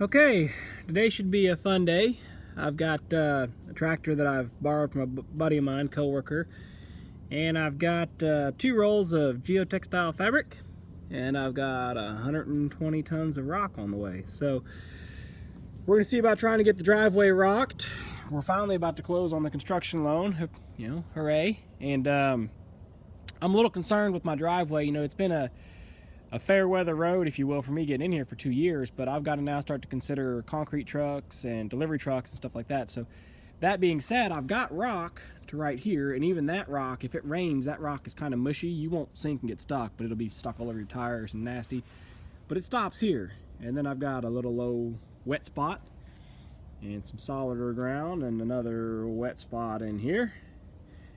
Okay, today should be a fun day. I've got a tractor that I've borrowed from a buddy of mine, coworker, and I've got 2 rolls of geotextile fabric, and I've got 120 tons of rock on the way. So we're gonna see about trying to get the driveway rocked. We're finally about to close on the construction loan, you know, hooray. And I'm a little concerned with my driveway. You know, it's been a fair weather road, if you will, for me getting in here for 2 years, but I've got to now start to consider concrete trucks and delivery trucks and stuff like that. So that being said, I've got rock to right here, and even that rock, if it rains, that rock is kind of mushy. You won't sink and get stuck, but it'll be stuck all over your tires and nasty. But it stops here, and then I've got a little low wet spot and some solider ground and another wet spot in here,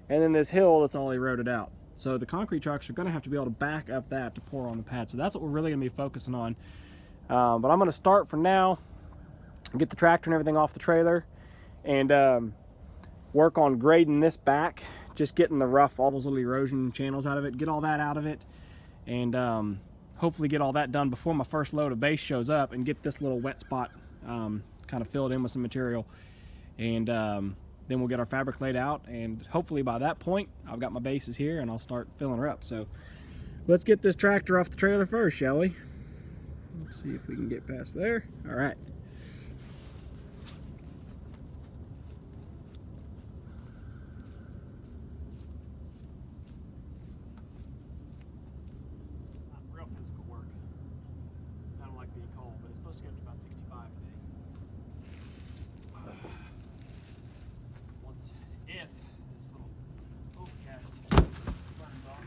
and then this hill that's all eroded out. So the concrete trucks are going to have to be able to back up that to pour on the pad. So that's what we're really going to be focusing on. But I'm going to start for now, get the tractor and everything off the trailer, and work on grading this back, just getting the rough, all those little erosion channels out of it, get all that out of it, and hopefully get all that done before my first load of base shows up, and get this little wet spot kind of filled in with some material. And then we'll get our fabric laid out, and hopefully by that point I've got my bases here and I'll start filling her up. So let's get this tractor off the trailer first, shall we? Let's see if we can get past there. All right. Real physical work. I don't like being cold, but it's supposed to get up to about 65 today. If this little overcast burns off.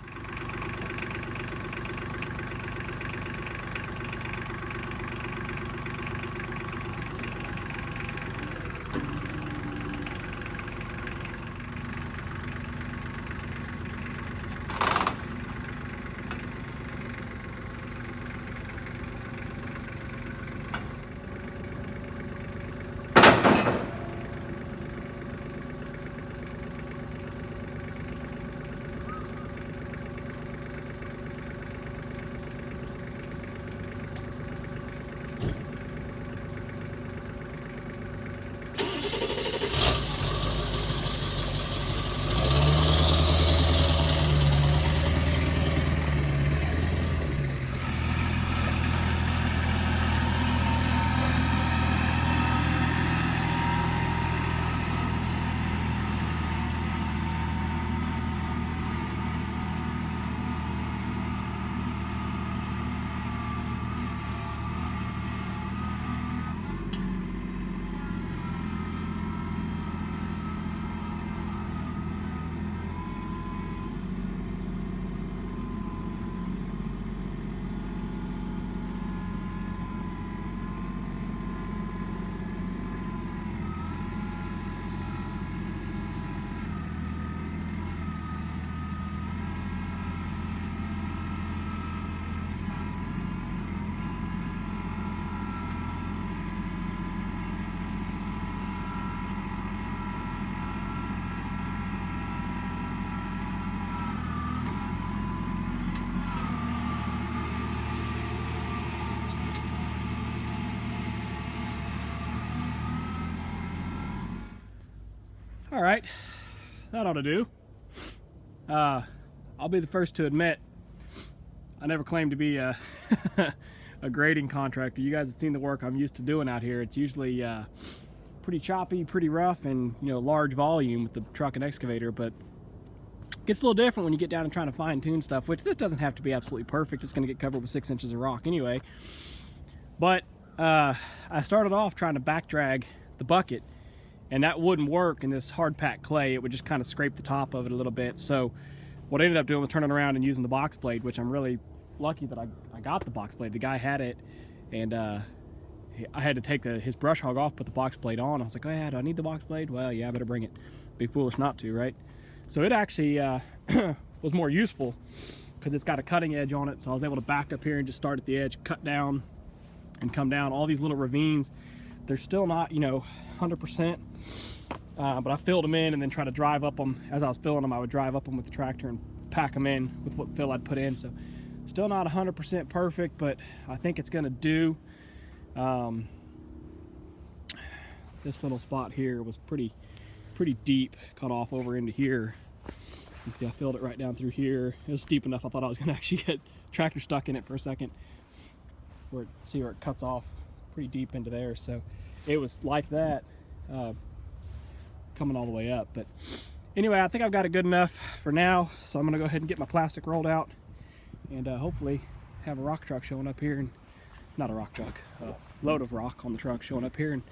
All right, that ought to do. I'll be the first to admit, I never claimed to be a, a grading contractor. You guys have seen the work I'm used to doing out here. It's usually pretty choppy, pretty rough, and large volume with the truck and excavator, but it gets a little different when you get down and trying to fine tune stuff, which this doesn't have to be absolutely perfect. It's gonna get covered with 6 inches of rock anyway. But I started off trying to back drag the bucket, and that wouldn't work in this hard packed clay. It would just kind of scrape the top of it a little bit. So what I ended up doing was turning around and using the box blade, which I'm really lucky that I got the box blade. The guy had it, and I had to take his brush hog off, put the box blade on. I was like, oh yeah, do I need the box blade? Well, yeah, I better bring it. Be foolish not to, right? So it actually was more useful because it's got a cutting edge on it. So I was able to back up here and just start at the edge, cut down, and come down all these little ravines. They're still not, 100%, but I filled them in and then try to drive up them. As I was filling them, I would drive up them with the tractor and pack them in with what fill I'd put in. So still not 100% perfect, but I think it's gonna do. this little spot here was pretty deep, cut off over into here. You see I filled it right down through here. It was deep enough I thought I was gonna actually get tractor stuck in it for a second. See where it cuts off pretty deep into there. So it was like that coming all the way up. But anyway, I think I've got it good enough for now. So I'm gonna go ahead and get my plastic rolled out and hopefully have a rock truck showing up here, and not a rock truck, a load of rock on the truck showing up here in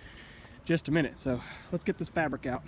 just a minute. So let's get this fabric out.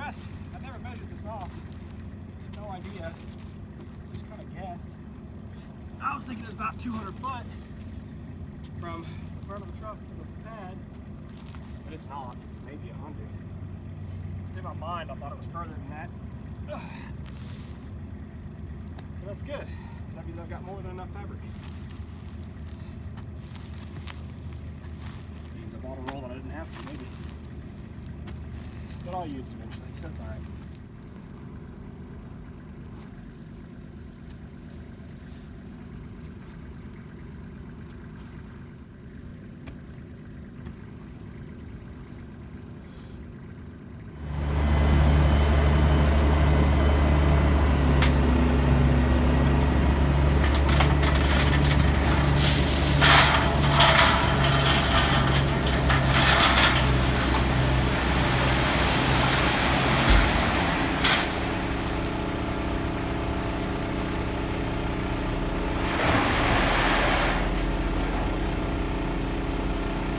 impressed. I've never measured this off. No idea. Just kind of guessed. I was thinking it was about 200 foot from the front of the truck to the pad, but it's not. It's maybe 100. In my mind, I thought it was further than that. But that's good. That means I've got more than enough fabric. Means I bought a roll that I didn't have to, maybe. But I'll use it eventually, so that's alright.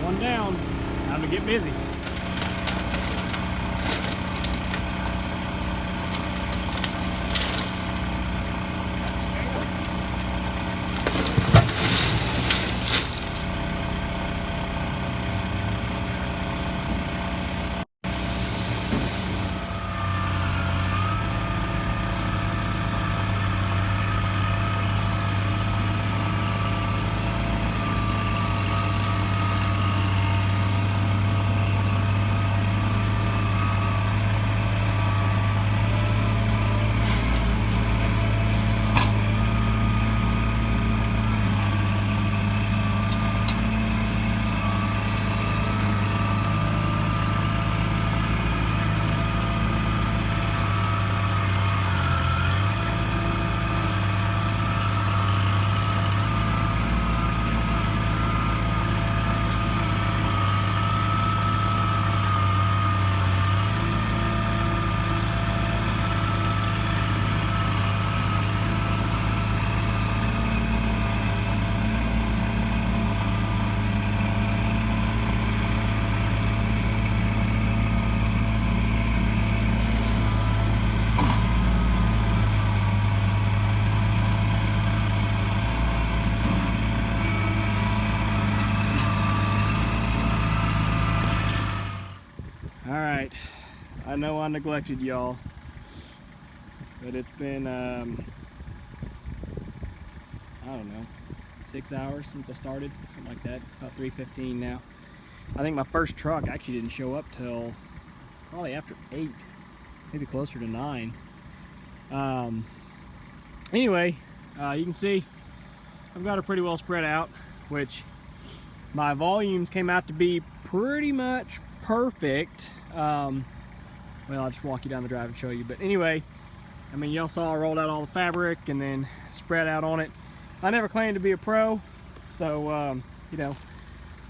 One down, time to get busy. Alright, I know I neglected y'all, but it's been, I don't know, 6 hours since I started, something like that. It's about 3:15 now. I think my first truck actually didn't show up till probably after 8, maybe closer to 9. Anyway, you can see I've got it pretty well spread out, which my volumes came out to be pretty much perfect. Well, I'll just walk you down the drive and show you, but anyway, I mean, y'all saw I rolled out all the fabric and then spread out on it. I never claimed to be a pro, so you know,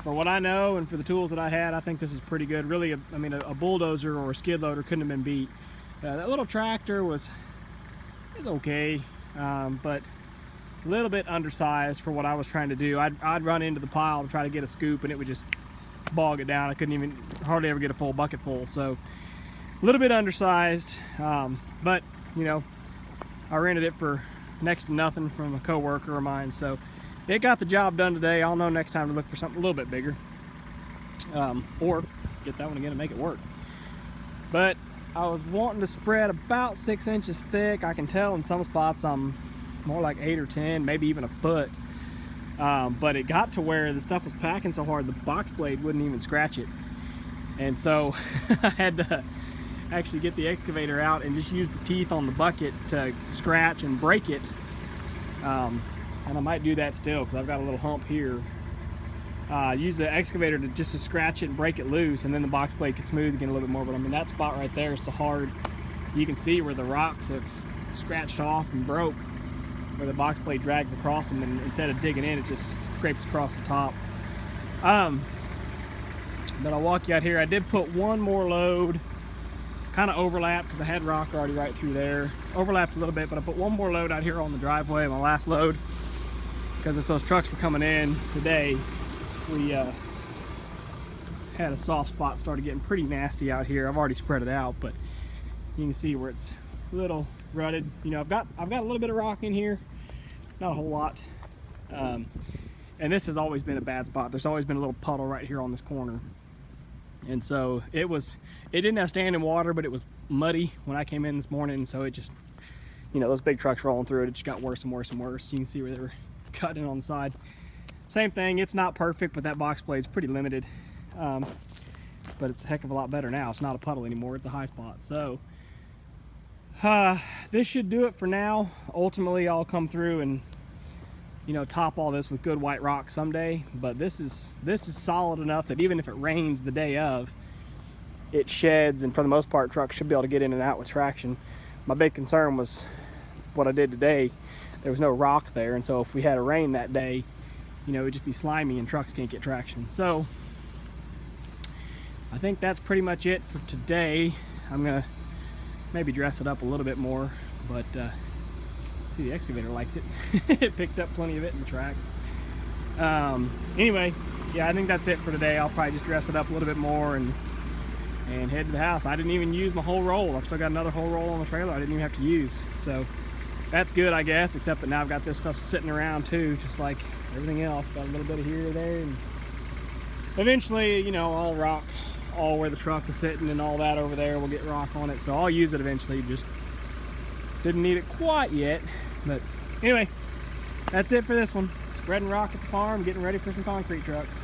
for what I know and for the tools that I had, I think this is pretty good. Really, I mean, a bulldozer or a skid loader couldn't have been beat. That little tractor was okay, but a little bit undersized for what I was trying to do. I'd run into the pile to try to get a scoop and it would just bog it down. I couldn't even hardly ever get a full bucket full, so a little bit undersized, but you know, I rented it for next to nothing from a coworker of mine, so it got the job done today. I'll know next time to look for something a little bit bigger, or get that one again and make it work. But I was wanting to spread about 6 inches thick. I can tell in some spots I'm more like 8 or 10, maybe even a foot. But it got to where the stuff was packing so hard the box blade wouldn't even scratch it, and so I had to actually get the excavator out and just use the teeth on the bucket to scratch and break it, and I might do that still because I've got a little hump here. Use the excavator to just to scratch it and break it loose, and then the box blade can smooth again a little bit more. But I mean, that spot right there is so hard, you can see where the rocks have scratched off and broke, where the box blade drags across them, and instead of digging in, it just scrapes across the top. But I'll walk you out here. I did put one more load, kind of overlapped because I had rock already right through there. It's overlapped a little bit, but I put one more load out here on the driveway, my last load, because as those trucks were coming in today, we had a soft spot, started getting pretty nasty out here. I've already spread it out, but You can see where it's a little rutted. You know, I've got a little bit of rock in here, not a whole lot. And this has always been a bad spot. There's always been a little puddle right here on this corner. And so it didn't have standing water, but it was muddy when I came in this morning. So it just, you know, those big trucks rolling through it, it just got worse and worse and worse. You can see where they were cutting on the side. Same thing, it's not perfect, but that box blade's pretty limited. But it's a heck of a lot better now. It's not a puddle anymore, it's a high spot. So this should do it for now. Ultimately, I'll come through and, you know, top all this with good white rock someday. But this is solid enough that even if it rains the day of, it sheds, and for the most part, trucks should be able to get in and out with traction. My big concern was what I did today. There was no rock there, and so if we had a rain that day, you know, it would just be slimy and trucks can't get traction. So I think that's pretty much it for today. I'm gonna maybe dress it up a little bit more, but see, the excavator likes it. It picked up plenty of it in the tracks. Anyway, yeah, I think that's it for today. I'll probably just dress it up a little bit more and head to the house. I didn't even use my whole roll. I've still got another whole roll on the trailer I didn't even have to use. So that's good, I guess, except that now I've got this stuff sitting around too, just like everything else. Got a little bit of here or there, and eventually, you know, all rock, all where the truck is sitting and all that over there will get rock on it. So I'll use it eventually, just didn't need it quite yet. But anyway, that's it for this one. Spreading rock at the farm, getting ready for some concrete trucks.